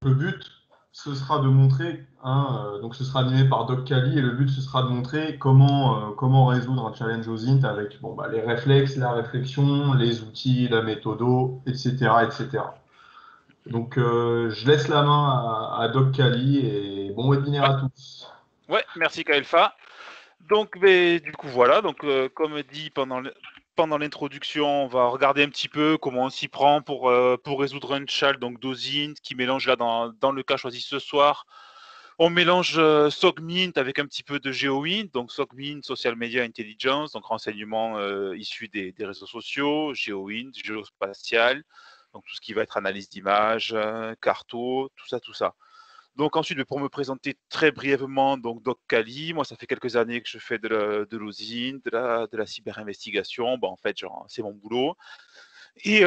le but, ce sera de montrer, hein, donc ce sera animé par Doc Cali, et le but, ce sera de montrer comment résoudre un challenge aux int avec bon, bah, les réflexes, la réflexion, les outils, la méthodo, etc., etc. Donc, je laisse la main à Doc Cali et bon webinaire Ouais, à tous. ouais, merci Kaelfa. Donc, mais, du coup, voilà. Donc, comme dit pendant l'introduction, on va regarder un petit peu comment on s'y prend pour résoudre un challenge donc d'Ozint qui mélange là dans le cas choisi ce soir. On mélange SOCMINT avec un petit peu de GeoInt, donc SOCMINT, Social Media Intelligence, donc renseignements issus des réseaux sociaux, GeoInt, géospatial, donc tout ce qui va être analyse d'images, carto, tout ça, tout ça. Donc ensuite, pour me présenter très brièvement, donc Doc Cali, moi ça fait quelques années que je fais de l'OSINT, de la cyber-investigation, bon, en fait c'est mon boulot. Et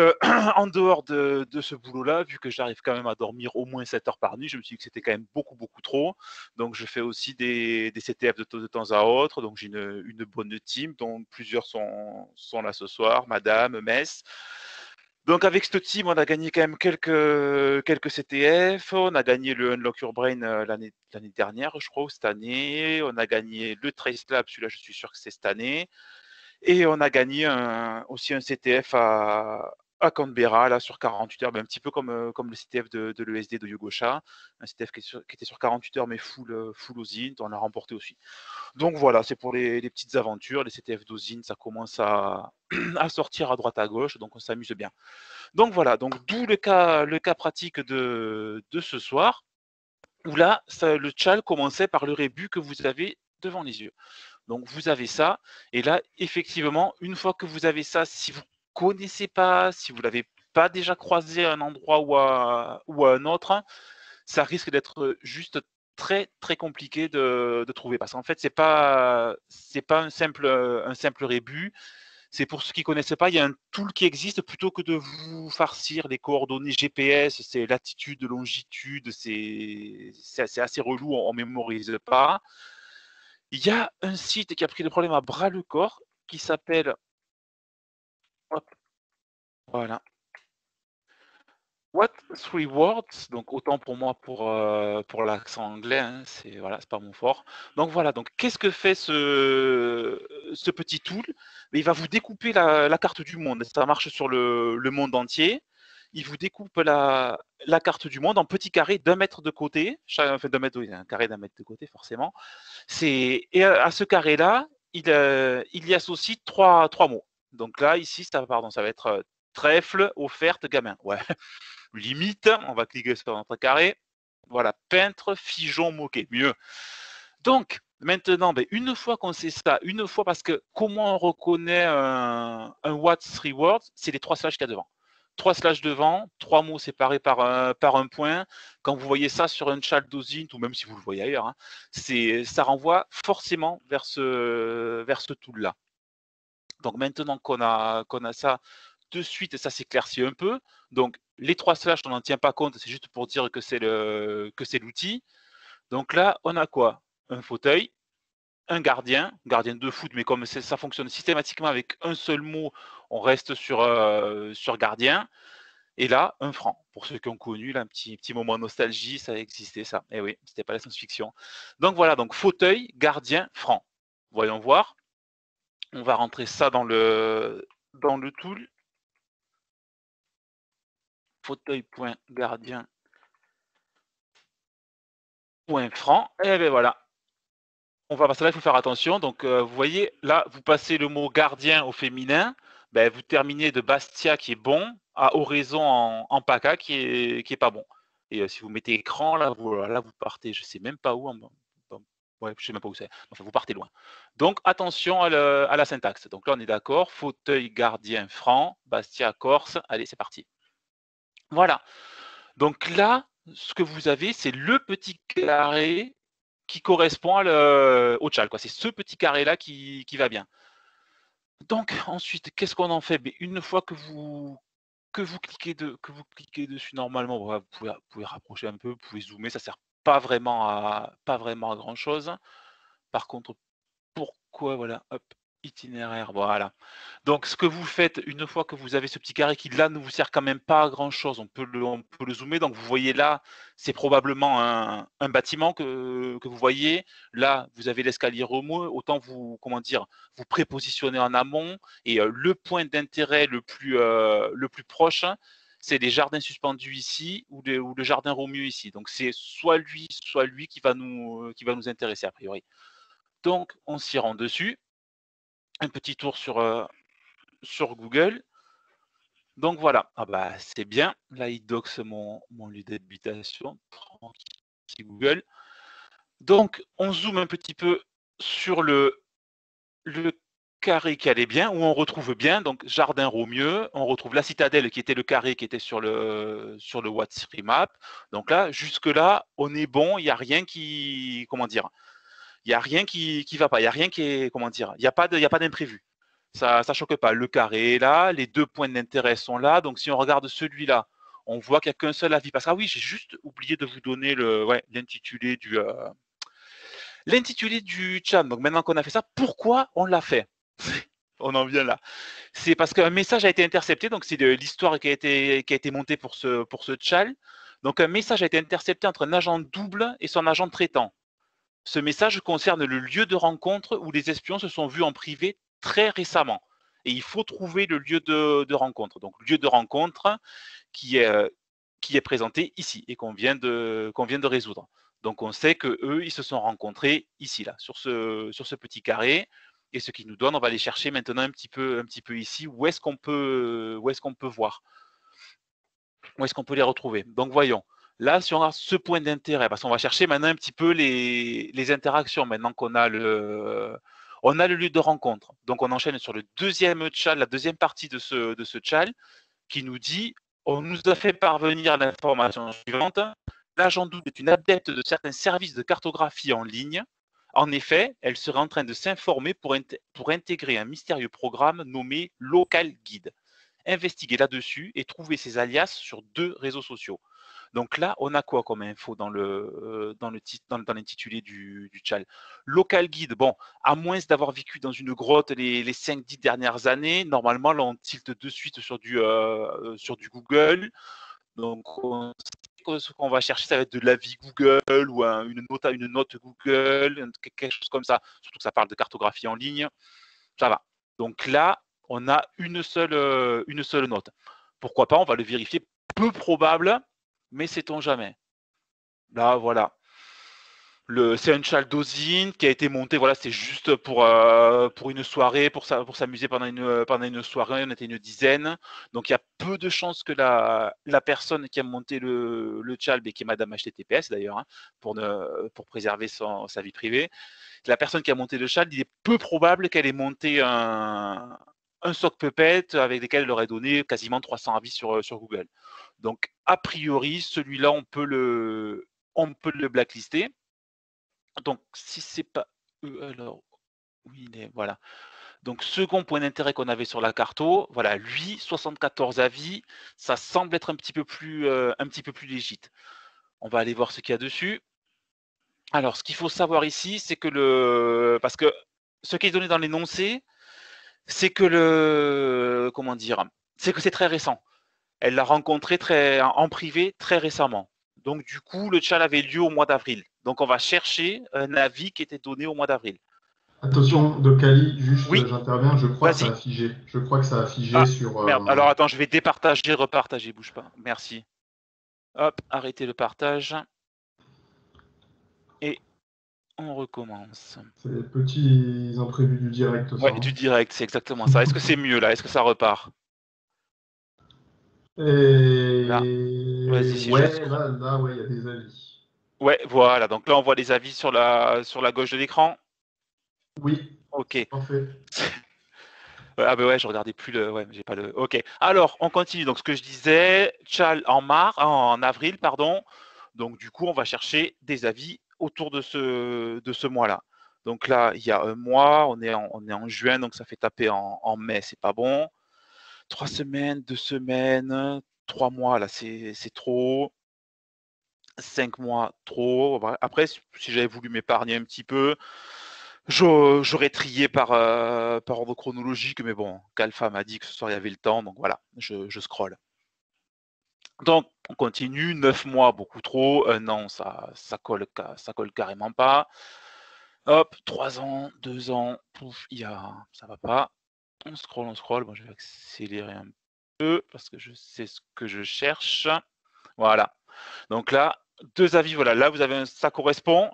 en dehors de ce boulot-là, vu que j'arrive quand même à dormir au moins 7 heures par nuit, je me suis dit que c'était quand même beaucoup, beaucoup trop. Donc je fais aussi des CTF de temps à autre, donc j'ai une bonne team dont plusieurs sont là ce soir, Madame, Mess. Donc avec ce team, on a gagné quand même quelques CTF, on a gagné le Unlock Your Brain l'année dernière, je crois, ou cette année, on a gagné le Trace Lab, celui-là je suis sûr que c'est cette année, et on a gagné aussi un CTF à Canberra là, sur 48 heures, un petit peu comme le CTF de l'ESD de Hugo Chat, un CTF qui était sur 48 heures mais full OSINT, on l'a remporté aussi. Donc voilà, c'est pour les petites aventures, les CTF d'OSINT, ça commence à, à sortir à droite à gauche, donc on s'amuse bien. Donc voilà, donc d'où le cas pratique de ce soir, où là, le chal commençait par le rébut que vous avez devant les yeux. Donc vous avez ça, et là, effectivement, une fois que vous avez ça, si vous ne connaissez pas, si vous ne l'avez pas déjà croisé à un endroit ou à un autre, ça risque d'être juste très très compliqué de trouver. Parce qu'en fait, c'est pas un simple rébut. C'est pour ceux qui ne connaissaient pas, il y a un tool qui existe plutôt que de vous farcir les coordonnées GPS, c'est latitude, longitude, c'est assez relou, on ne mémorise pas. Il y a un site qui a pris le problème à bras le corps qui s'appelle, hop, voilà, What Three Words, donc autant pour moi pour l'accent anglais, hein, c'est voilà, c'est pas mon fort. Donc voilà, donc qu'est-ce que fait ce petit tool? Il va vous découper la carte du monde. Ça marche sur le monde entier. Il vous découpe la carte du monde en petits carrés d'un mètre de côté. Enfin, d'un mètre, oui, un carré d'un mètre de côté, forcément. Et à ce carré-là, il y associe trois mots. Donc là, ici, ça va être trèfle, offerte, gamin. Ouais, limite, on va cliquer sur notre carré. Voilà, peintre, figeon, moquet, mieux. Donc, maintenant, une fois qu'on sait ça, une fois, parce que comment on reconnaît un What's Reward, c'est les 3 slash qu'il y a devant. 3 slash devant, 3 mots séparés par un point. Quand vous voyez ça sur un chat d'Ozint, ou même si vous le voyez ailleurs, hein, ça renvoie forcément vers ce tool-là. Donc maintenant qu'on a ça, de suite, ça s'éclaircit un peu. Donc les 3 slash, on n'en tient pas compte, c'est juste pour dire que c'est l'outil. Donc là, on a quoi? Un fauteuil, un gardien de foot, mais comme ça fonctionne systématiquement avec un seul mot, on reste sur gardien. Et là, un franc. Pour ceux qui ont connu, là, un petit moment nostalgie, ça existait ça. Eh oui, c'était pas la science-fiction. Donc voilà, donc fauteuil, gardien, franc. Voyons voir. On va rentrer ça dans le tool. Fauteuil.gardien.franc. Et bien voilà. On va passer là, il faut faire attention. Donc vous voyez, là, vous passez le mot gardien au féminin. Vous terminez de Bastia qui est bon à Oraison en PACA qui est pas bon. Et si vous mettez écran, là, vous partez, je sais même pas où. Ouais, je sais même pas où c'est. Enfin, vous partez loin. Donc attention à la syntaxe. Donc là, on est d'accord. Fauteuil, gardien, franc, Bastia, Corse. Allez, c'est parti. Voilà. Donc là, ce que vous avez, c'est le petit carré qui correspond au tchal. C'est ce petit carré-là qui va bien. Donc ensuite, qu'est-ce qu'on en fait? Une fois que vous cliquez dessus normalement, vous pouvez rapprocher un peu, vous pouvez zoomer, ça sert pas vraiment à grand chose. Par contre, pourquoi voilà, hop. itinéraire, voilà. Donc, ce que vous faites une fois que vous avez ce petit carré qui là ne vous sert quand même pas à grand chose, on peut le zoomer. Donc, vous voyez là, c'est probablement un bâtiment que vous voyez. Là, vous avez l'escalier Romo. Autant vous, comment dire, vous prépositionnez en amont. Et le point d'intérêt le plus proche, c'est les jardins suspendus ici ou le jardin Romieux ici. Donc, c'est soit lui qui va nous intéresser a priori. Donc, on s'y rend dessus. Un petit tour sur Google. Donc voilà, ah bah, c'est bien. Là, il doxe mon lieu d'habitation. Tranquille, petit Google. Donc, on zoome un petit peu sur le carré qui allait bien, où on retrouve bien, donc Jardin Romieux, on retrouve la citadelle qui était le carré qui était sur le WhatStreetMap. Donc là, jusque-là, on est bon, il n'y a rien qui, comment dire, il n'y a rien qui va pas, il n'y a rien qui est, comment dire, il n'y a pas d'imprévu. Ça choque pas. Le carré est là, les 2 points d'intérêt sont là. Donc, si on regarde celui-là, on voit qu'il n'y a qu'un seul avis. Parce que, ah oui, j'ai juste oublié de vous donner l'intitulé du chat. Donc, maintenant qu'on a fait ça, pourquoi on l'a fait? On en vient là. C'est parce qu'un message a été intercepté. Donc, c'est l'histoire qui a été montée pour ce chat. Donc, un message a été intercepté entre un agent double et son agent traitant. Ce message concerne le lieu de rencontre où les espions se sont vus en privé très récemment. Et il faut trouver le lieu de rencontre. Donc, le lieu de rencontre qui est présenté ici et qu'on vient de résoudre. Donc, on sait que eux, ils se sont rencontrés ici, là, sur ce petit carré. Et ce qui nous donne, on va aller chercher maintenant un petit peu ici. Où est-ce qu'on peut voir? Où est-ce qu'on peut les retrouver? Donc, voyons. Là, si on a ce point d'intérêt, parce qu'on va chercher maintenant un petit peu les interactions, maintenant qu'on a on a le lieu de rencontre. Donc, on enchaîne sur le deuxième chat, la deuxième partie de ce chat, qui nous dit, on nous a fait parvenir l'information suivante. L'agent double est une adepte de certains services de cartographie en ligne. En effet, elle serait en train de s'informer pour intégrer un mystérieux programme nommé Local Guide. Investiguer là-dessus et trouver ses alias sur 2 réseaux sociaux. Donc là, on a quoi comme info dans l'intitulé du chat? Local guide, bon, à moins d'avoir vécu dans une grotte les 5-10 dernières années, normalement, là, on tilte de suite sur du Google. Donc, on sait que ce qu'on va chercher, ça va être de l'avis Google ou une note Google, quelque chose comme ça. Surtout que ça parle de cartographie en ligne. Ça va. Donc là, on a une seule note. Pourquoi pas, on va le vérifier. Peu probable, mais sait-on jamais. Là, voilà. C'est un chaldosine qui a été monté, voilà, c'est juste pour une soirée, pour s'amuser pendant une soirée, on était une dizaine. Donc il y a peu de chances que la personne qui a monté le chal, qui est Madame HTTPS d'ailleurs, hein, pour préserver sa vie privée, la personne qui a monté le chal, il est peu probable qu'elle ait monté un sock puppet avec lesquels elle aurait donné quasiment 300 avis sur Google. Donc, a priori, celui-là, on peut le blacklister. Donc, si c'est pas eux, alors, oui, voilà. Donc, second point d'intérêt qu'on avait sur la carto, voilà, lui, 74 avis, ça semble être un petit peu plus légit. On va aller voir ce qu'il y a dessus. Alors, ce qu'il faut savoir ici, c'est que parce que ce qui est donné dans l'énoncé, c'est que comment dire, c'est que c'est très récent. Elle l'a rencontré en privé très récemment. Donc, du coup, le chat avait lieu au mois d'avril. Donc, on va chercher un avis qui était donné au mois d'avril. Attention, Docali, juste Oui, j'interviens, je crois que ça vas-y. a figé. Je crois que ça a figé Ah, sur. merde. Alors, attends, je vais départager, repartager, bouge pas. Merci. Hop, arrêtez le partage. Et on recommence. C'est les petits imprévus du direct, ça. Ouais, Hein. du direct, c'est exactement ça. Est-ce que c'est mieux là? Est-ce que ça repart? Là, vas-y, si je Ouais, scroll. là, ouais, il y a des avis. Ouais, voilà. Donc là, on voit les avis sur la gauche de l'écran. Oui, Ok. c'est parfait. Ah ben ouais, je regardais plus ouais, j'ai pas le. Ok. Alors, on continue. Donc, ce que je disais, Chal en avril, pardon. Donc, du coup, on va chercher des avis autour de ce mois-là. Donc là, il y a un mois, on est en juin, donc ça fait taper en mai, c'est pas bon. 3 semaines, 2 semaines, 3 mois, là, c'est trop. 5 mois, trop. Après, si j'avais voulu m'épargner un petit peu, J'aurais trié par ordre chronologique, mais bon, qu'Alpha m'a dit que ce soir il y avait le temps, donc voilà, je scrolle. Donc, on continue, 9 mois, beaucoup trop, 1 an, ça colle carrément pas. Hop, 3 ans, 2 ans, pouf, ça va pas. On scrolle, bon, je vais accélérer un peu parce que je sais ce que je cherche. Voilà. Donc là, 2 avis, voilà, là vous avez ça correspond,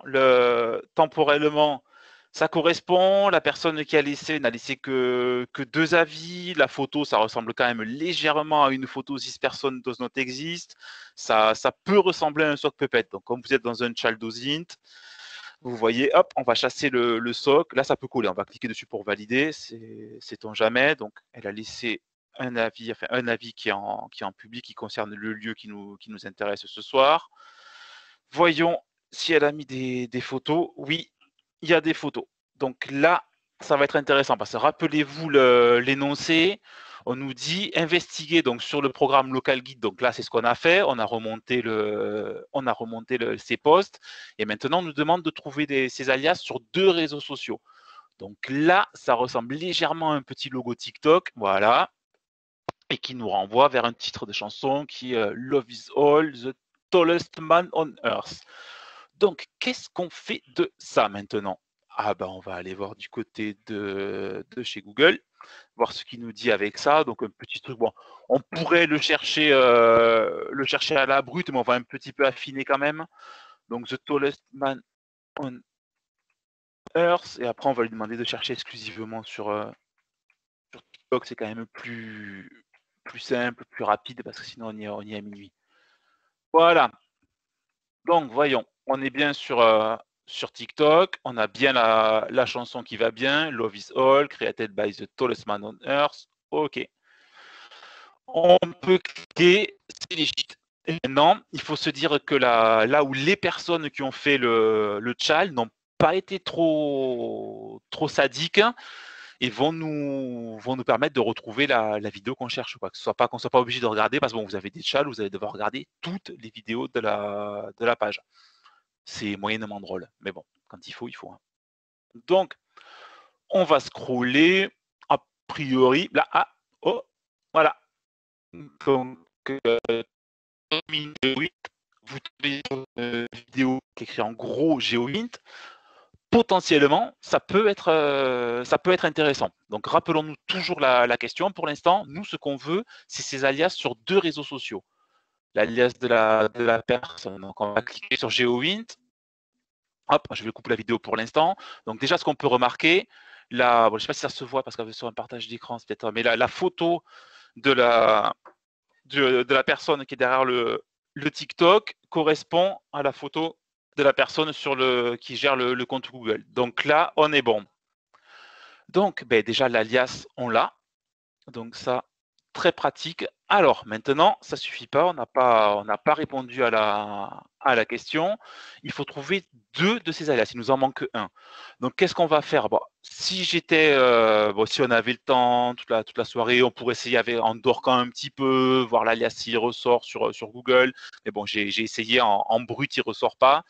temporellement, ça correspond. La personne qui a laissé n'a laissé que 2 avis. La photo, ça ressemble quand même légèrement à une photo This person does not exist. Ça peut ressembler à un sock puppet. Donc comme vous êtes dans un child int, vous voyez, hop, on va chasser le sock. Là, ça peut coller. On va cliquer dessus pour valider. Sait-on jamais. Donc elle a laissé un avis qui est en public, qui concerne le lieu qui nous intéresse ce soir. Voyons si elle a mis des photos. Oui, il y a des photos. Donc là, ça va être intéressant parce que rappelez-vous l'énoncé. On nous dit investiguer donc sur le programme local guide. Donc là, c'est ce qu'on a fait. On a remonté ces posts et maintenant on nous demande de trouver ces alias sur 2 réseaux sociaux. Donc là, ça ressemble légèrement à un petit logo TikTok, voilà, et qui nous renvoie vers un titre de chanson qui est Love is All, the tallest man on earth. Donc, qu'est-ce qu'on fait de ça maintenant? Ah ben, on va aller voir du côté de chez Google, voir ce qu'il nous dit avec ça. Donc, un petit truc, bon, on pourrait le chercher à la brute, mais on va un petit peu affiner quand même. Donc, the tallest man on earth. Et après, on va lui demander de chercher exclusivement sur TikTok. C'est quand même plus simple, plus rapide, parce que sinon, on y est à minuit. Voilà. Donc, voyons, on est bien sur TikTok, on a bien la chanson qui va bien, Love is All, created by the tallest man on earth. Ok. On peut cliquer, c'est légit. Et maintenant, il faut se dire que là où les personnes qui ont fait le chal n'ont pas été trop sadiques et vont nous permettre de retrouver la vidéo qu'on cherche, quoi. Qu'on soit pas obligé de regarder, parce que bon, vous avez des chals, vous allez devoir regarder toutes les vidéos de la page. C'est moyennement drôle, mais bon, quand il faut, hein. Donc, on va scroller. A priori, là, oh, voilà. Donc, vous trouvez une vidéo qui est écrite en gros GeoInt. Potentiellement, ça peut être intéressant. Donc, rappelons-nous toujours la question. Pour l'instant, nous, ce qu'on veut, c'est ces alias sur 2 réseaux sociaux. L'alias de la personne. Donc, on va cliquer sur GeoInt. Hop, je vais couper la vidéo pour l'instant. Donc déjà, ce qu'on peut remarquer, je ne sais pas si ça se voit parce que sur un partage d'écran, c'est peut-être, mais la photo de la personne qui est derrière le TikTok correspond à la photo de la personne qui gère le compte Google. Donc là, on est bon. Donc déjà, l'alias, on l'a. Donc ça, très pratique. Alors maintenant, ça suffit pas, on n'a pas répondu à la question. Il faut trouver 2 de ces alias, il nous en manque un. Donc qu'est-ce qu'on va faire? Bon, si on avait le temps toute la soirée, on pourrait essayer en dorquant un petit peu, voir l'alias s'il ressort sur Google. Mais bon, j'ai essayé en brut, il ressort pas.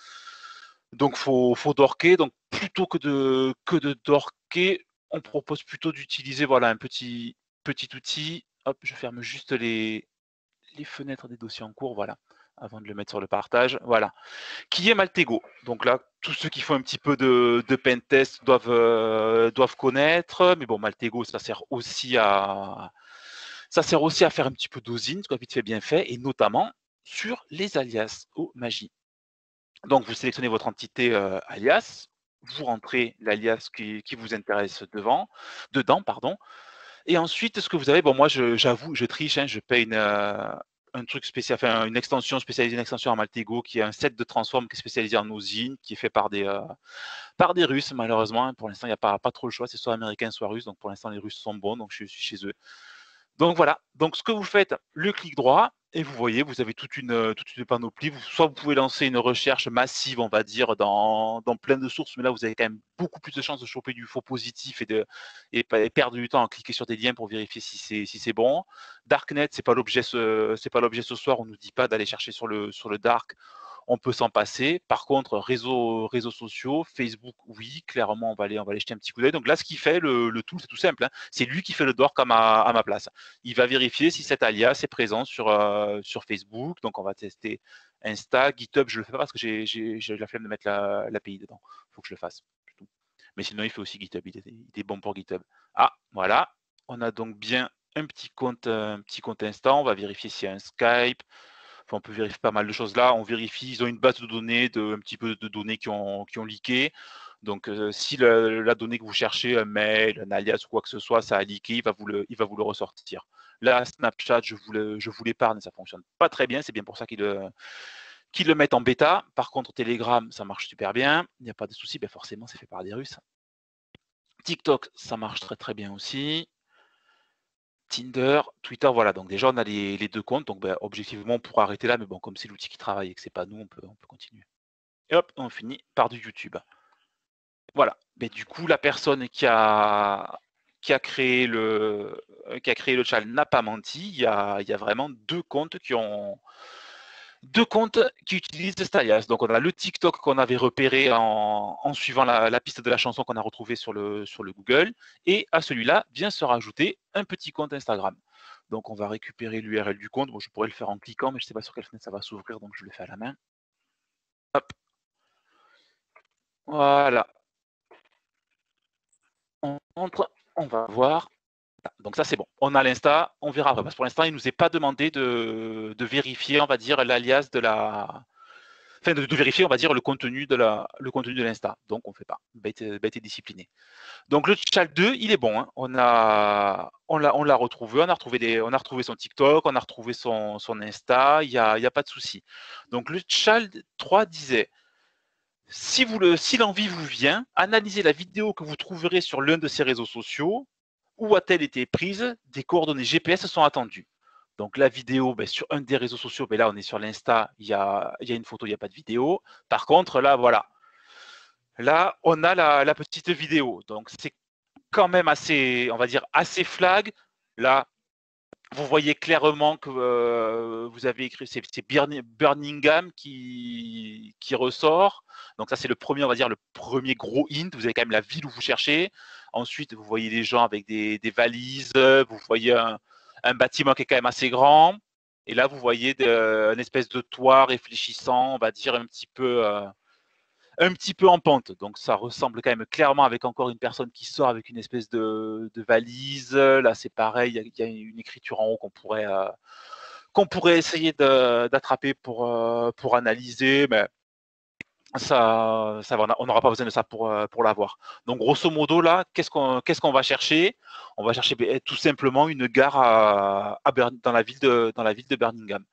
Donc faut dorquer. Donc plutôt que de dorquer, on propose plutôt d'utiliser voilà un petit outil. Hop, je ferme juste les fenêtres des dossiers en cours, voilà, avant de le mettre sur le partage. Voilà, qui est Maltego. Donc là, tous ceux qui font un petit peu de pentest doivent connaître. Mais bon, Maltego, ça sert aussi à faire un petit peu d'osine, ce vite fait bien fait, et notamment sur les alias. Oh, magie. Donc, vous sélectionnez votre entité alias, vous rentrez l'alias qui vous intéresse dedans, pardon. Et ensuite, ce que vous avez, bon, moi, j'avoue, je triche, hein, je paye un truc spécial, enfin, une extension spécialisée, une extension en Maltego qui est un set de transform qui est spécialisé en osine, qui est fait par des Russes, malheureusement. Hein. Pour l'instant, il n'y a pas trop le choix, c'est soit américain, soit russe. Donc, pour l'instant, les Russes sont bons, donc je suis chez eux. Donc voilà, donc ce que vous faites, le clic droit, et vous voyez, vous avez toute une panoplie. Soit vous pouvez lancer une recherche massive, on va dire, dans plein de sources, mais là, vous avez quand même beaucoup plus de chances de choper du faux positif et perdre du temps à cliquer sur des liens pour vérifier si c'est bon. Darknet, c'est pas l'objet ce soir, on nous dit pas d'aller chercher sur le dark. on peut s'en passer. Par contre, réseaux sociaux, Facebook, oui, clairement, on va aller jeter un petit coup d'œil. Donc là, ce qu'il fait, le tool, c'est tout simple, hein. C'est lui qui fait le dork à ma place. Il va vérifier si cet alias est présent sur Facebook. Donc on va tester Insta, GitHub, je le fais pas parce que j'ai la flemme de mettre l'API dedans. Il faut que je le fasse. Mais sinon, il fait aussi GitHub. Il est bon pour GitHub. Ah, voilà. On a donc bien un petit compte Insta. On va vérifier s'il y a un Skype. Enfin, on peut vérifier pas mal de choses là. On vérifie, ils ont une base de données, un petit peu de données qui ont leaké. Donc, si la donnée que vous cherchez, un mail, un alias ou quoi que ce soit, ça a leaké, il va vous le ressortir. Là, Snapchat, je vous l'épargne, ça fonctionne pas très bien. C'est bien pour ça qu'ils le mettent en bêta. Par contre, Telegram, ça marche super bien. Il n'y a pas de souci. Ben forcément, c'est fait par des Russes. TikTok, ça marche très très bien aussi. Tinder, Twitter, voilà. Donc déjà, on a les deux comptes. Donc ben, objectivement, on pourra arrêter là. Mais bon, comme c'est l'outil qui travaille et que c'est pas nous, on peut continuer. Et hop, on finit par du YouTube. Voilà. Mais du coup, la personne qui a créé le channel n'a pas menti. Il y a vraiment deux comptes qui utilisent cet alias. Donc, on a le TikTok qu'on avait repéré en suivant la piste de la chanson qu'on a retrouvée sur le Google. Et à celui-là vient se rajouter un petit compte Instagram. Donc, on va récupérer l'URL du compte. Bon, je pourrais le faire en cliquant, mais je ne sais pas sur quelle fenêtre ça va s'ouvrir, donc je le fais à la main. Hop. Voilà. On entre, on va voir. Donc ça, c'est bon. On a l'Insta, on verra après. Parce que pour l'instant, il ne nous est pas demandé de vérifier, on va dire, l'alias de la... Enfin, de vérifier, on va dire, le contenu de l'Insta. Donc, on ne fait pas. Bête et discipliné. Donc, le Chal 2, il est bon. Hein. On l'a retrouvé. On a retrouvé son TikTok, on a retrouvé son Insta. Il n'y a pas de souci. Donc, le Chal 3 disait... Si l'envie vous vient, analysez la vidéo que vous trouverez sur l'un de ces réseaux sociaux. Où a-t-elle été prise? Des coordonnées GPS sont attendues. Donc la vidéo, sur un des réseaux sociaux, là on est sur l'Insta, il y a une photo, il n'y a pas de vidéo. Par contre, là, voilà. Là, on a la petite vidéo. Donc c'est quand même assez, on va dire, assez flag. Là, vous voyez clairement que vous avez écrit, c'est Birmingham qui ressort. Donc ça, c'est le premier, on va dire, le premier gros hint. Vous avez quand même la ville où vous cherchez. Ensuite, vous voyez des gens avec des valises. Vous voyez un bâtiment qui est quand même assez grand. Et là, vous voyez une espèce de toit réfléchissant, on va dire, un petit peu en pente. Donc ça ressemble quand même clairement avec encore une personne qui sort avec une espèce de valise. Là, c'est pareil, il y a une écriture en haut qu'on pourrait essayer d'attraper pour analyser, mais ça va, on n'aura pas besoin de ça pour l'avoir. Donc grosso modo là, qu'est-ce qu'on va chercher? On va chercher tout simplement une gare dans la ville de Birmingham.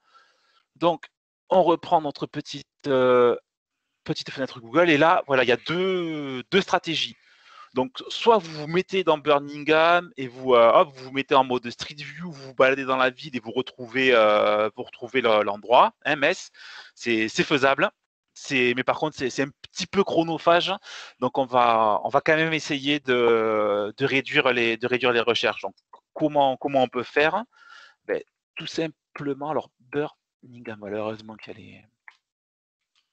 Donc on reprend notre petite fenêtre Google et là, voilà, il y a deux stratégies. Donc, soit vous vous mettez dans Birmingham et vous vous mettez en mode Street View, vous vous baladez dans la ville et vous retrouvez l'endroit, hein, Metz, c'est faisable. Mais par contre, c'est un petit peu chronophage. Donc, on va quand même essayer de réduire les recherches. Donc, comment on peut faire? Tout simplement, alors Birmingham, malheureusement qu'il y a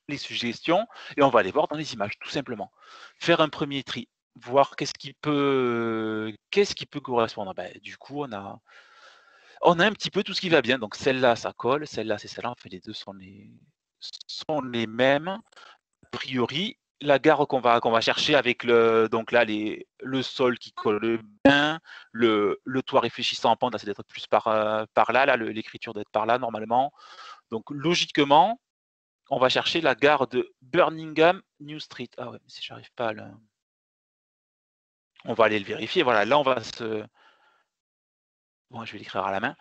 les suggestions et on va aller voir dans les images, tout simplement. Faire un premier tri, voir qu'est-ce qui peut correspondre. Du coup, on a un petit peu tout ce qui va bien. Donc celle-là, ça colle, celle-là, c'est celle-là. Enfin, les deux sont les mêmes. A priori, la gare qu'on va chercher avec le sol qui colle bien, le toit réfléchissant en pente, là, c'est d'être plus par là, l'écriture d'être par là normalement. Donc logiquement, on va chercher la gare de Birmingham New Street. Ah ouais, mais si j'arrive pas à le... On va aller le vérifier. Voilà, là, on va se... Bon, je vais l'écrire à la main.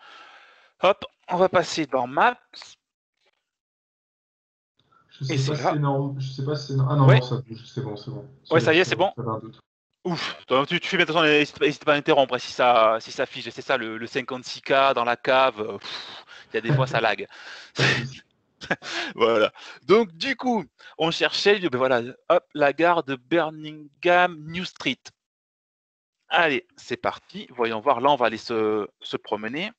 Hop, on va passer dans Maps. Je sais pas si c'est énorme. Je sais pas si c'est énorme. Ah non, ouais. non, ça bouge. C'est bon, c'est bon. Ouais, ça y est, c'est bon. J'avais un doute. Ouf, tu fais bien, de toute façon, n'hésite pas à interrompre si ça fiche. C'est ça, le 56K dans la cave. Il y a des fois, ça lag. Voilà. Donc, du coup, on cherchait, voilà, hop, la gare de Birmingham New Street. Allez, c'est parti. Voyons voir. Là, on va aller se promener.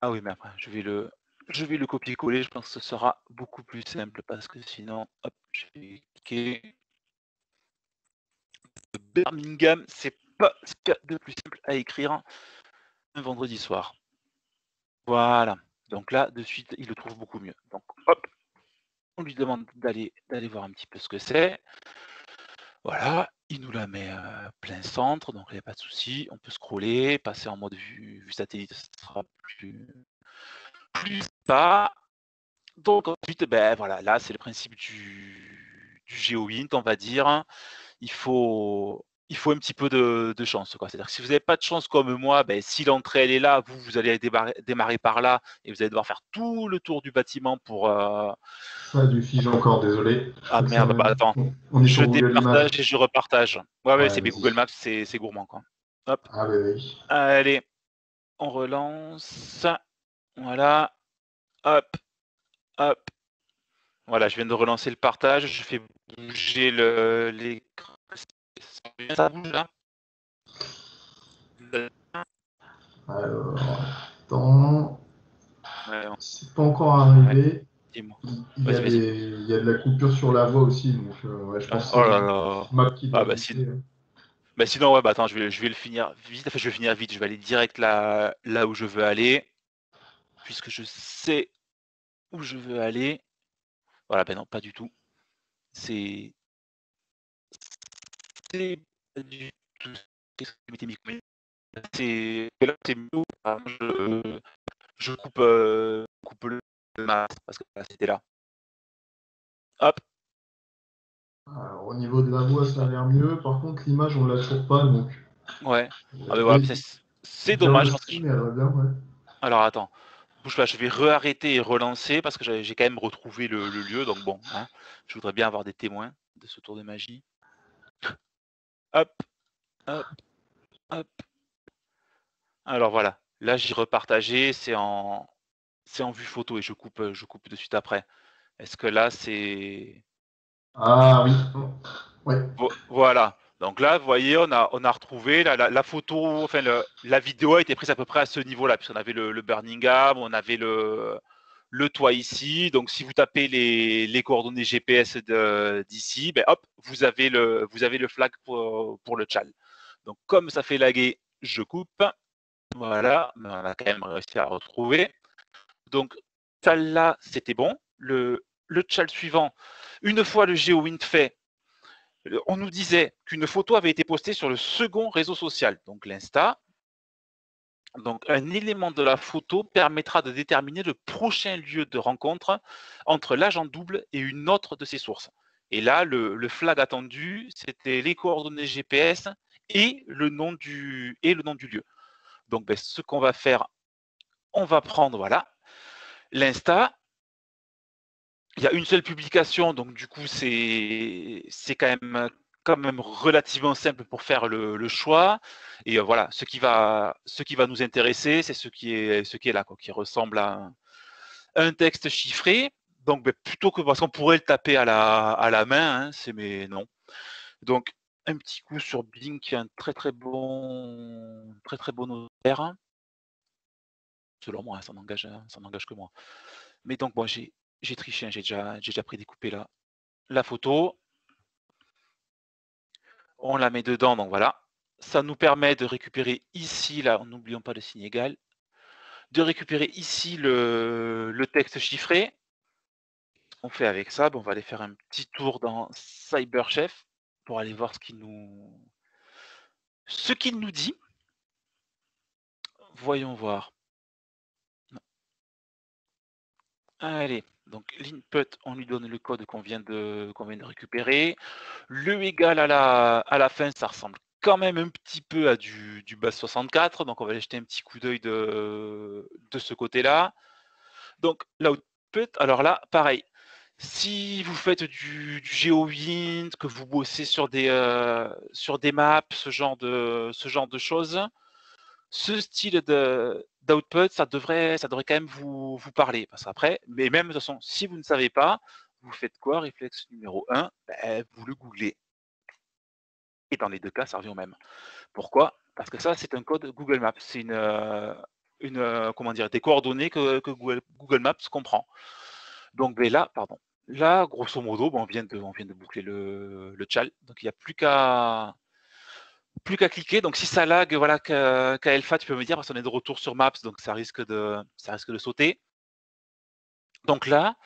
Ah oui, mais après, je vais le copier-coller. Je pense que ce sera beaucoup plus simple parce que sinon, hop, je vais cliquer. Birmingham, c'est pas ce qu'il y a de plus simple à écrire un vendredi soir. Voilà. Donc là, de suite, il le trouve beaucoup mieux. Donc, hop, on lui demande d'aller voir un petit peu ce que c'est. Voilà, il nous la met plein centre, donc il n'y a pas de souci. On peut scroller, passer en mode vue satellite, ce sera plus pas. Donc ensuite, ben voilà, là c'est le principe du GeoWint, on va dire. Il faut un petit peu de chance, quoi. C'est-à-dire que si vous n'avez pas de chance comme moi, ben, si l'entrée elle est là, vous allez démarrer par là et vous allez devoir faire tout le tour du bâtiment pour. Ça a dû figer encore, désolé. Je Ah crois que ça merde, bah mène. attends, On est je sur Google Images. départage et je repartage. Ouais, Ouais, c'est Google vas-y. Maps, c'est gourmand, quoi. Hop, Ah, bah oui. allez, on relance. Voilà, hop, hop. Voilà, je viens de relancer le partage. Je fais bouger l'écran. Ça bouge là. Alors, attends. Ouais, C'est pas encore ouais, arrivé. dis-moi. Il y a Vas-y, vas-y. il y a de la coupure sur la voix aussi, donc ouais, je pense que Oh c'est là là. Map qui Ah doit bah, booster. sinon, ouais, bah attends, je vais le finir vite. Enfin, je vais finir vite. Je vais aller direct là où je veux aller, puisque je sais où je veux aller. Voilà, ben non, pas du tout. C'est c'est pas du tout. Qu'est-ce que je m'étais mis comme- là, c'est mieux. Ah, je coupe le masque parce que là, c'était là. Hop. Alors, au niveau de la voix, ça a l'air mieux. Par contre, l'image, on l'a toujours pas, donc Ouais. Ah ben voilà, c'est dire le dommage parce que stream, elle va bien, ouais. alors attends, bouge pas, je vais re-arrêter et relancer parce que j'ai quand même retrouvé le lieu, donc bon, hein, je voudrais bien avoir des témoins de ce tour de magie. Hop, hop, hop. Alors voilà, là j'ai repartagé, c'est en vue photo et je coupe de suite après. Est-ce que là c'est Ah oui, ouais. voilà. Donc là, vous voyez, on a retrouvé la photo, enfin la vidéo a été prise à peu près à ce niveau-là, puisqu'on avait le Birmingham, on avait le toit ici. Donc si vous tapez les coordonnées GPS d'ici, ben hop, vous avez le flag pour le chal. Donc comme ça fait laguer, je coupe. Voilà, mais on a quand même réussi à retrouver. Donc chal là, c'était bon. Le chal suivant, une fois le GeoWint fait, on nous disait qu'une photo avait été postée sur le second réseau social, donc l'Insta. Donc, un élément de la photo permettra de déterminer le prochain lieu de rencontre entre l'agent double et une autre de ses sources. Et là, le flag attendu, c'était les coordonnées GPS et le nom du lieu. Donc, ben, ce qu'on va faire, on va prendre, voilà, l'Insta. Il y a une seule publication, donc du coup, c'est quand même relativement simple pour faire le choix. Et voilà, ce qui va nous intéresser, c'est ce qui est là, quoi, qui ressemble à un texte chiffré. Donc, ben, plutôt que parce qu'on pourrait le taper à la main, hein, mais non. Donc, un petit coup sur Bing, qui est un très très bon notaire. Selon moi, hein, ça n'engage que moi. Mais donc, moi, j'ai triché, hein, j'ai déjà prédécoupé la photo. On la met dedans, donc voilà. Ça nous permet de récupérer ici, là, n'oublions pas le signe égal, de récupérer ici le texte chiffré. On fait avec ça, on va aller faire un petit tour dans CyberChef pour aller voir ce qu'il nous dit. Voyons voir. Allez, donc l'input, on lui donne le code qu'on vient de récupérer. Le égal à la fin, ça ressemble quand même un petit peu à du base 64, donc on va aller jeter un petit coup d'œil de ce côté-là. Donc l'output, alors là, pareil, si vous faites du GeoWint, que vous bossez sur des maps, ce genre de choses, ce style d'output, ça devrait quand même vous parler. Parce qu'après, mais même de toute façon, si vous ne savez pas, vous faites quoi? Réflexe numéro 1, ben, vous le googlez. Et dans les deux cas, ça revient au même. Pourquoi? Parce que ça, c'est un code Google Maps. C'est une des coordonnées que Google Maps comprend. Donc là, grosso modo, on vient de boucler le chal, donc il n'y a plus qu'à cliquer. Donc si ça lag, voilà, qu'Alpha, tu peux me dire, parce qu'on est de retour sur Maps, donc ça risque de sauter. Donc là,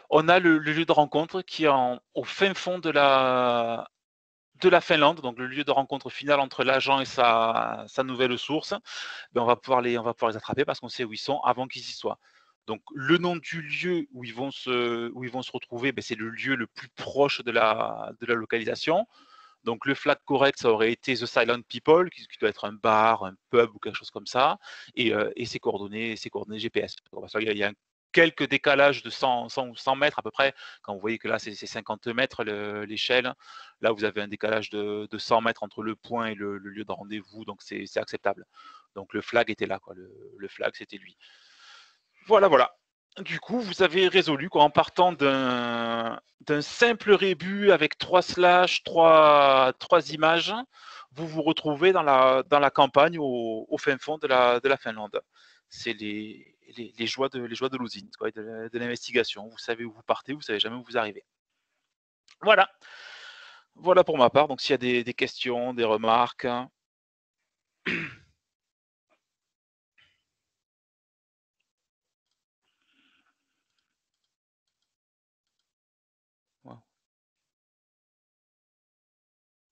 on a le lieu de rencontre qui est au fin fond de la Finlande, donc le lieu de rencontre final entre l'agent et sa nouvelle source. On va pouvoir les attraper parce qu'on sait où ils sont avant qu'ils y soient. Donc le nom du lieu où ils vont se retrouver, c'est le lieu le plus proche de la localisation. Donc le flag correct, ça aurait été The Silent People, qui doit être un bar, un pub ou quelque chose comme ça, et ses coordonnées GPS. Il y a quelques décalages de 100 mètres à peu près. Quand vous voyez que là, c'est 50 mètres l'échelle, là, vous avez un décalage de 100 mètres entre le point et le lieu de rendez-vous, donc c'est acceptable. Donc le flag était là, quoi. Le flag, c'était lui. Voilà. Du coup, vous avez résolu en partant d'un simple rébut avec 3 slash, 3 images, vous vous retrouvez dans la campagne au fin fond de la Finlande. C'est les joies de l'usine, de l'investigation. Vous savez où vous partez, vous savez jamais où vous arrivez. Voilà pour ma part. Donc s'il y a des questions, des remarques.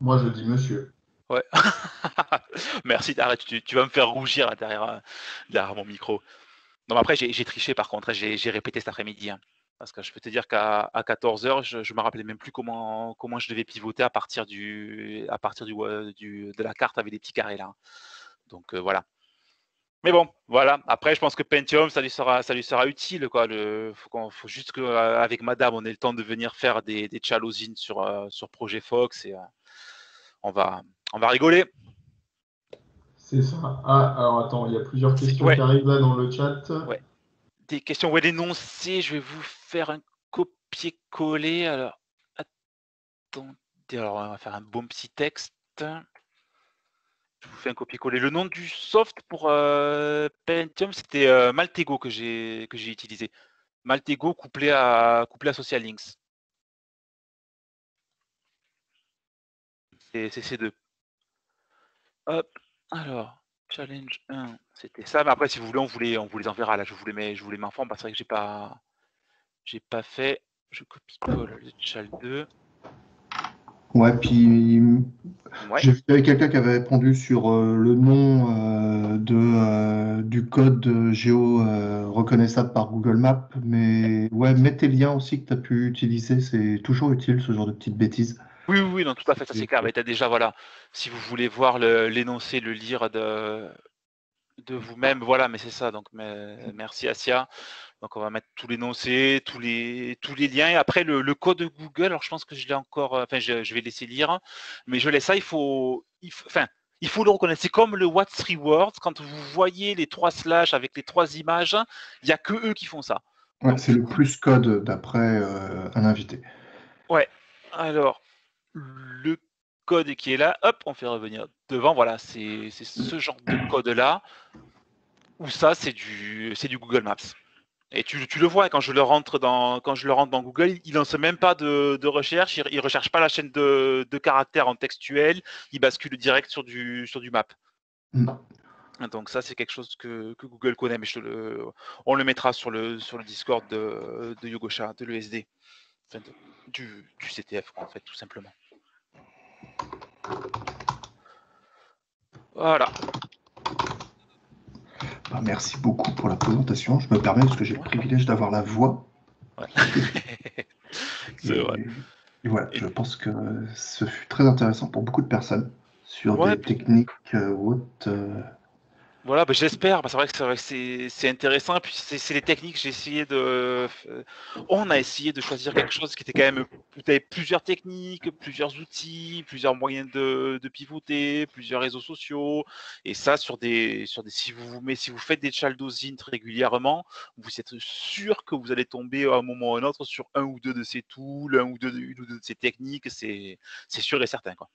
Moi, je dis monsieur. Ouais. Merci, arrête, tu vas me faire rougir là, derrière mon micro. Non, mais après, j'ai triché par contre, j'ai répété cet après-midi. Parce que je peux te dire qu'à 14h, je ne me rappelais même plus comment je devais pivoter à partir de la carte avec des petits carrés là. Donc voilà. Mais bon, voilà. Après, je pense que Pentium, ça lui sera utile, quoi. Faut juste qu'avec Madame, on ait le temps de venir faire des chalosines sur Projet Fox et on va rigoler. C'est ça. Ah, alors attends, il y a plusieurs questions Ouais. qui arrivent là dans le chat. Ouais. Des questions où elle énoncée, je vais vous faire un copier-coller. Alors, attendez, alors on va faire un bon petit texte. Je vous fais un copier-coller. Le nom du soft pour Pentium, c'était Maltego que j'ai utilisé. Maltego couplé à Social Links. C'est ces deux. Hop, alors, challenge 1, c'était ça. Mais après, si vous voulez, on vous les enverra. Là, je vous les mets en forme parce que j'ai pas fait. Je copie-colle le chal 2. Ouais, puis Ouais. j'ai vu qu'il y avait quelqu'un qui avait répondu sur le nom du code géo reconnaissable par Google Maps, mais ouais, mets tes liens aussi que tu as pu utiliser, c'est toujours utile ce genre de petites bêtises. Oui, non, tout à fait, ça c'est clair. Mais t'as déjà, voilà, si vous voulez voir l'énoncé, le lire de vous-même, voilà, mais c'est ça. Donc, merci Asia. Donc, on va mettre tout l'énoncé, tous les liens. Et après, le code Google, alors je pense que je l'ai encore, enfin, je vais laisser lire, mais je laisse ça, il faut le reconnaître. C'est comme le What's Rewards, quand vous voyez les 3 slash avec les 3 images, il n'y a que eux qui font ça. Ouais, Donc, c'est le plus code d'après un invité. ouais, alors, le code qui est là, hop, on fait revenir devant, voilà, c'est ce genre de code-là, où ça, c'est du Google Maps. Et tu le vois, quand je le rentre dans Google, il lance même pas de recherche, il recherche pas la chaîne de caractères en textuel, il bascule direct sur du map. Mm. Donc ça, c'est quelque chose que Google connaît, mais on le mettra sur le Discord de Yogosha, de l'ESD, enfin, du CTF, en fait, tout simplement. Voilà. Bah, merci beaucoup pour la présentation. Je me permets parce que j'ai le privilège d'avoir la voix. Ouais. C'est vrai. Et voilà, je pense que ce fut très intéressant pour beaucoup de personnes sur Ouais, des techniques ou autres. voilà, j'espère. C'est vrai que c'est intéressant. Et puis c'est les techniques. On a essayé de choisir quelque chose qui était quand même. Vous avez plusieurs techniques, plusieurs outils, plusieurs moyens de pivoter, plusieurs réseaux sociaux. Et ça si vous faites des chaldosines régulièrement, vous êtes sûr que vous allez tomber à un moment ou à un autre sur un ou deux de ces tools, une ou deux de ces techniques. C'est sûr et certain, quoi.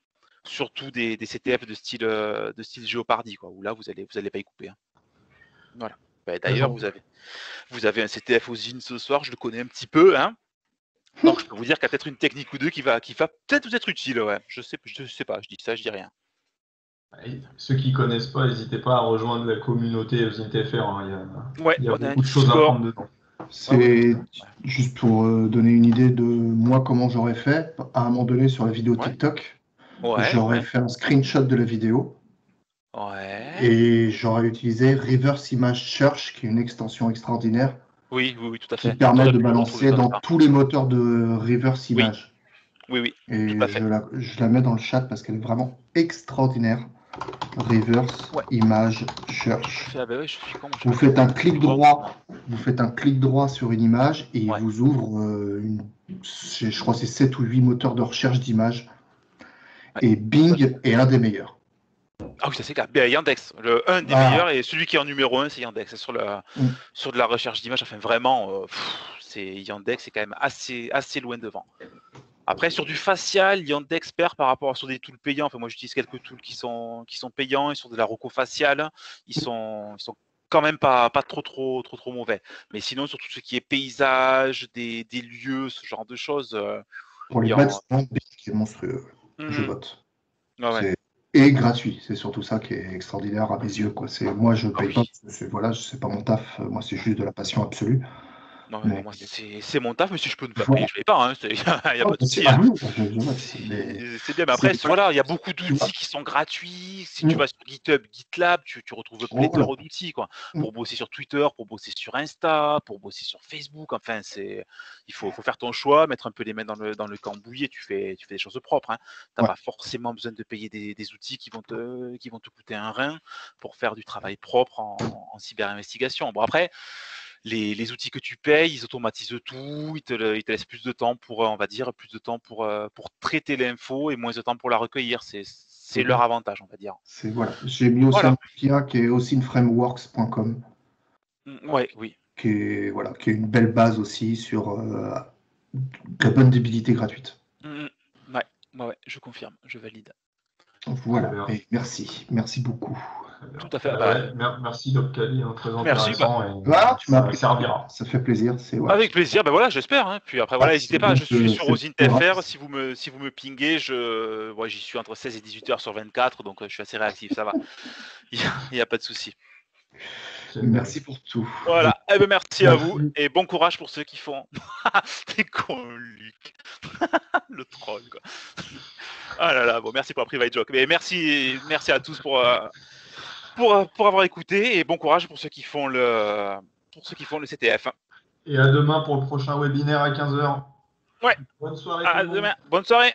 Surtout des CTF de style Jeopardy, quoi, où là vous allez pas y couper. Voilà. Bah, Mais d'ailleurs, bon. vous avez un CTF aux Zine ce soir, je le connais un petit peu, hein. Donc je peux vous dire qu'il y a peut-être une technique ou deux qui va peut-être vous être utile, ouais. Je sais pas, je dis ça, je dis rien. Et ceux qui connaissent pas, n'hésitez pas à rejoindre la communauté ZinTFR. Ouais, Il y a on a un beaucoup de choses à Discord. prendre dedans. Ouais, ouais, C'est juste pour donner une idée de moi comment j'aurais fait. À un moment donné sur la vidéo Ouais. TikTok, Ouais, j'aurais ouais. fait un screenshot de la vidéo Ouais. et j'aurais utilisé Reverse Image Search, qui est une extension extraordinaire Oui, oui, oui, tout à qui fait. permet T'aurais de pu le retrouver balancer comme dans ça. tous les moteurs de Reverse Oui, Image. oui, oui, tout Et à fait. je la mets dans le chat parce qu'elle est vraiment extraordinaire. Reverse Ouais. Image Tout à Search. fait. Ah bah oui, je suis con, moi, j'ai Vous pas fait faites un gaffe. clic droit, vous faites un clic droit sur une image et il Ouais. vous ouvre je crois que c'est 7 ou 8 moteurs de recherche d'images. Ouais. Et Bing est un des meilleurs. Ah oui, ça c'est clair. Yandex, un des Ah. meilleurs et celui qui est en numéro 1, c'est Yandex. C'est sur de la recherche d'images. Enfin, vraiment, c'est Yandex, c'est quand même assez loin devant. Après, sur du facial, Yandex perd par rapport à sur des tools payants. Enfin, moi, j'utilise quelques tools qui sont payants et sur de la reco faciale, ils sont quand même pas trop mauvais. Mais sinon, sur tout ce qui est paysage, des lieux, ce genre de choses, Pour les il y en... bâtiments, Bing est monstrueux. Je Mhm. vote. Ah ouais. Et gratuit, c'est surtout ça qui est extraordinaire à mes yeux, quoi. Moi, je Ah paye pas, oui. parce que voilà, c'est pas mon taf. Moi, c'est juste de la passion absolue. Non, mais Mais moi, c'est mon taf, mais si je peux ne pas payer, voilà. je ne paye pas. Hein. Il n'y a pas de souci. Ah Hein. oui, je vote. Mais C'est bien. Mais c'est après, voilà, il y a beaucoup tu vois. d'outils qui sont gratuits. Si tu vas sur GitHub, GitLab, tu retrouves Voilà. pléthore d'outils, quoi. Mm. Pour bosser sur Twitter, pour bosser sur Insta, pour bosser sur Facebook. Enfin, il faut faire ton choix, mettre un peu les mains dans le cambouis et tu fais des choses propres. Hein. Tu n'as Ouais. pas forcément besoin de payer des outils qui vont te coûter un rein pour faire du travail propre en cyber-investigation. Bon, après, les outils que tu payes, ils automatisent tout, ils te laissent plus de temps pour, on va dire, plus de temps pour traiter l'info et moins de temps pour la recueillir. C'est leur avantage, on va dire. Voilà. J'ai mis aussi Voilà. un outil qui est OSINTFrameworks.com, Ouais, oui. qui est une belle base aussi sur de la bonne débilité gratuite. Ouais, je confirme, je valide. Voilà. Et merci beaucoup. Tout à fait. Ouais, merci Doc Kali, hein, très Merci. intéressant et Voilà, tu m'as ça appris. servira. Ça fait plaisir. Avec plaisir. Voilà, j'espère. Hein. Puis après, voilà, n'hésitez pas. Je suis sur OSINTFR. Si vous me pinguez, j'y suis entre 16 et 18 heures sur 24, donc je suis assez réactif. Ça va. Il n'y a pas de souci. Merci pour tout. Voilà, merci à vous et bon courage pour ceux qui font des coliques. Le troll, quoi. Ah là là, bon, merci pour la private joke. Mais merci à tous pour avoir écouté et bon courage pour ceux qui font le CTF. Et à demain pour le prochain webinaire à 15h. Ouais. Bonne soirée. À demain. Bonne soirée.